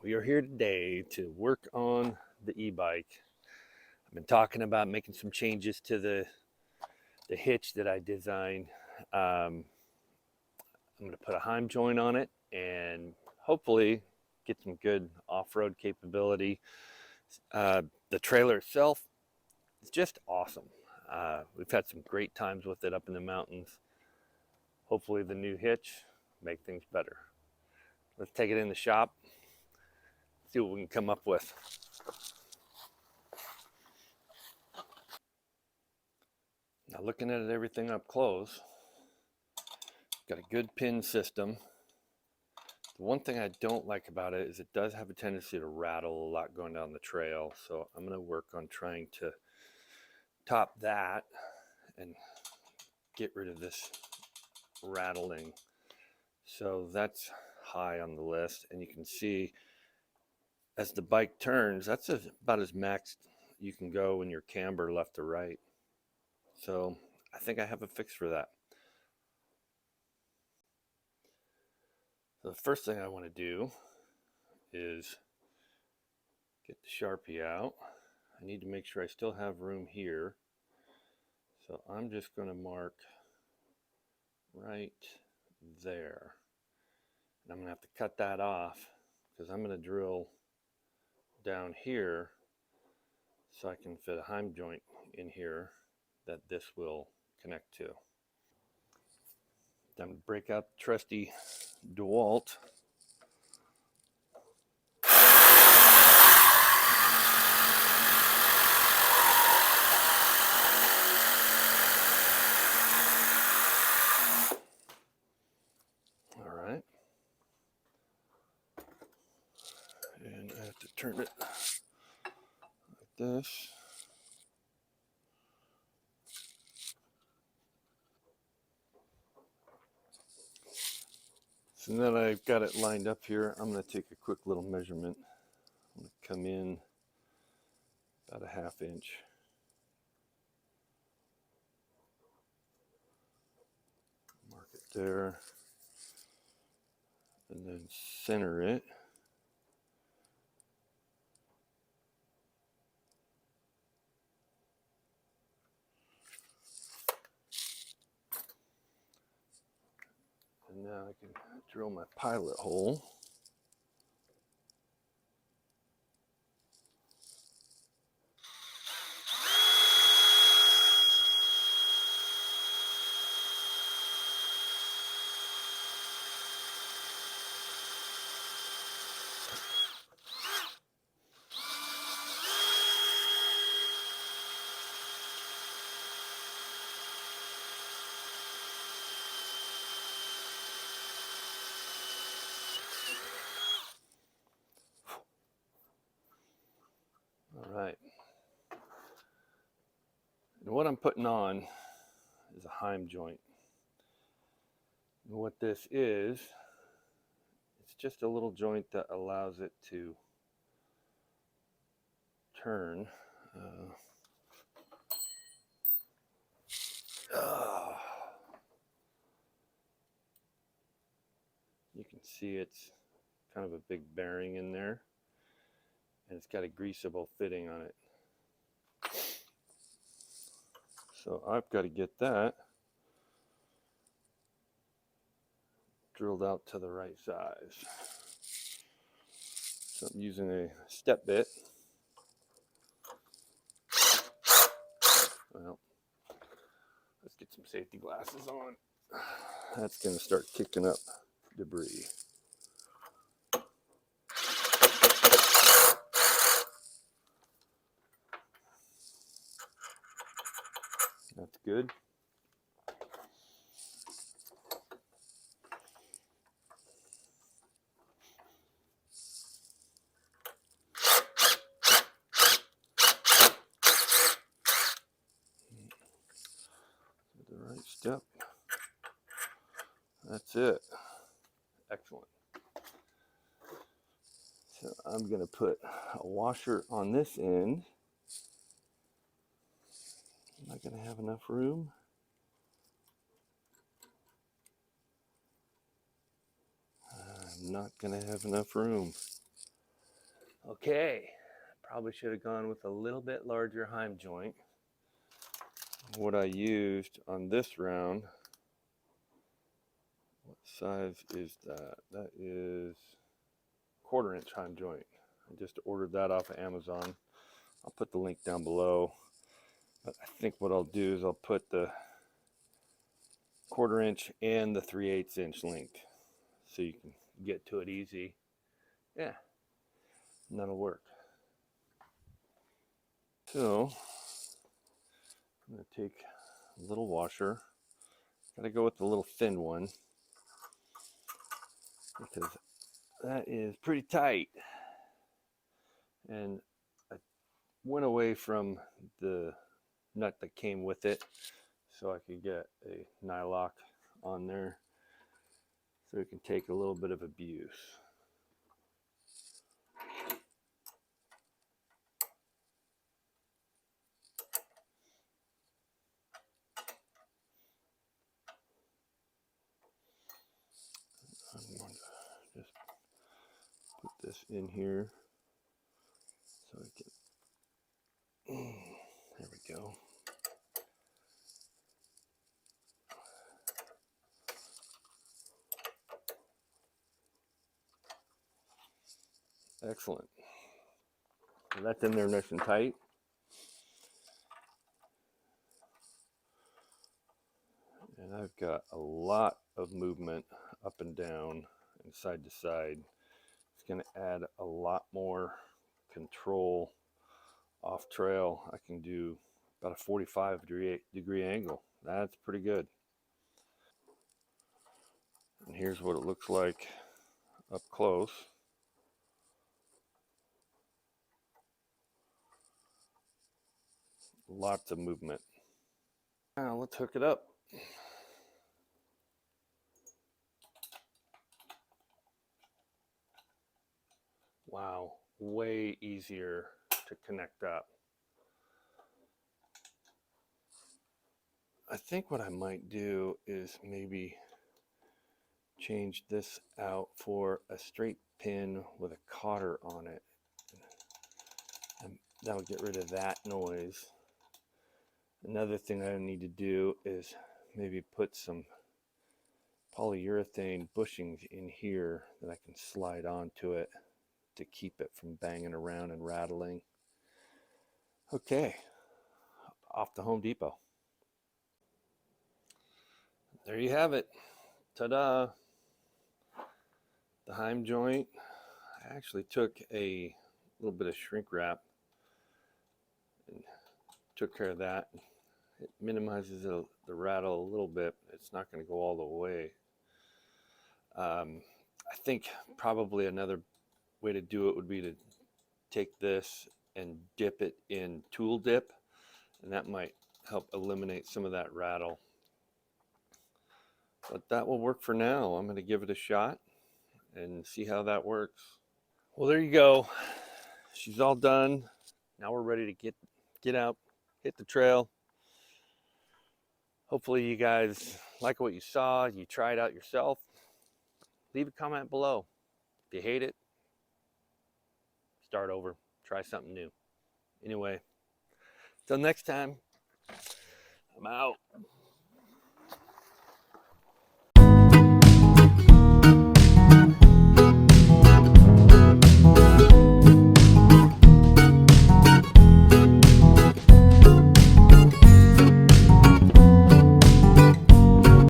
We are here today to work on the e-bike. I've been talking about making some changes to the hitch that I designed. I'm going to put a Heim joint on it and hopefully get some good off-road capability. The trailer itself is just awesome. We've had some great times with it up in the mountains. Hopefully the new hitch make things better. Let's take it in the shop, see what we can come up with. Now looking at everything up close, got a good pin system. The one thing I don't like about it is it does have a tendency to rattle a lot going down the trail. So I'm going to work on trying to top that and get rid of this rattling. So that's high on the list. And you can see as the bike turns, that's about as max you can go in your camber left to right. So I think I have a fix for that. So the first thing I want to do is get the Sharpie out. I need to make sure I still have room here. So I'm just going to mark right there. And I'm going to have to cut that off because I'm going to drill down here so I can fit a Heim joint in here that this will connect to. Time to break out the trusty DeWalt. All right. And I have to turn it like this. So now that I've got it lined up here, I'm going to take a quick little measurement. I'm going to come in about a 1/2 inch. Mark it there. And then center it. And now I can drill my pilot hole. All right. And what I'm putting on is a Heim joint. And what this is, it's just a little joint that allows it to turn. You can see it's kind of a big bearing in there, and it's got a greasable fitting on it. So I've got to get that drilled out to the right size. So I'm using a step bit. Well, let's get some safety glasses on. That's going to start kicking up debris. That's good. The right step. That's it. Excellent. So I'm going to put a washer on this end. Am I going to have enough room? I'm not going to have enough room. Okay, probably should have gone with a little bit larger heim joint. What I used on this round, what size is that? That is 1/4 inch heim joint. I just ordered that off of Amazon. I'll put the link down below. But I think what I'll do is I'll put the 1/4 inch and the 3/8 inch link so you can get to it easy. Yeah, and that'll work. So I'm going to take a little washer. Gotta go with the little thin one because that is pretty tight. And I went away from the nut that came with it so I could get a nylock on there so it can take a little bit of abuse. I'm going to just put this in here so I can, there we go. Excellent. So that's in there nice and tight. And I've got a lot of movement up and down and side to side. It's going to add a lot more control off trail. I can do about a 45-degree angle. That's pretty good. And here's what it looks like up close. Lots of movement. Now let's hook it up. Wow, way easier to connect up. I think what I might do is maybe change this out for a straight pin with a cotter on it. And that'll get rid of that noise. Another thing I need to do is maybe put some polyurethane bushings in here that I can slide onto it to keep it from banging around and rattling. Okay, off to Home Depot. There you have it. Ta-da! The heim joint. I actually took a little bit of shrink wrap and took care of that. It minimizes the rattle a little bit. It's not going to go all the way. I think probably another way to do it would be to take this and dip it in tool dip, and that might help eliminate some of that rattle. But that will work for now. I'm going to give it a shot and see how that works. Well, there you go. She's all done. Now we're ready to get out, hit the trail. Hopefully you guys like what you saw. You try it out yourself. Leave a comment below. If you hate it, start over. Try something new. Anyway, till next time, I'm out.